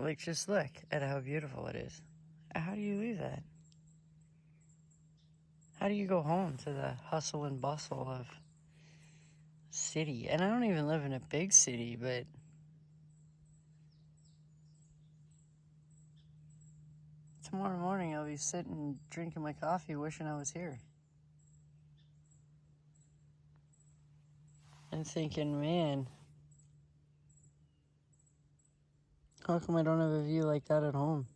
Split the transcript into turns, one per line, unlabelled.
Like, just look at how beautiful it is. How do you leave that? How do you go home to the hustle and bustle of city? And I don't even live in a big city, but tomorrow morning I'll be sitting drinking my coffee wishing I was here. And thinking, man, how come I don't have a view like that at home?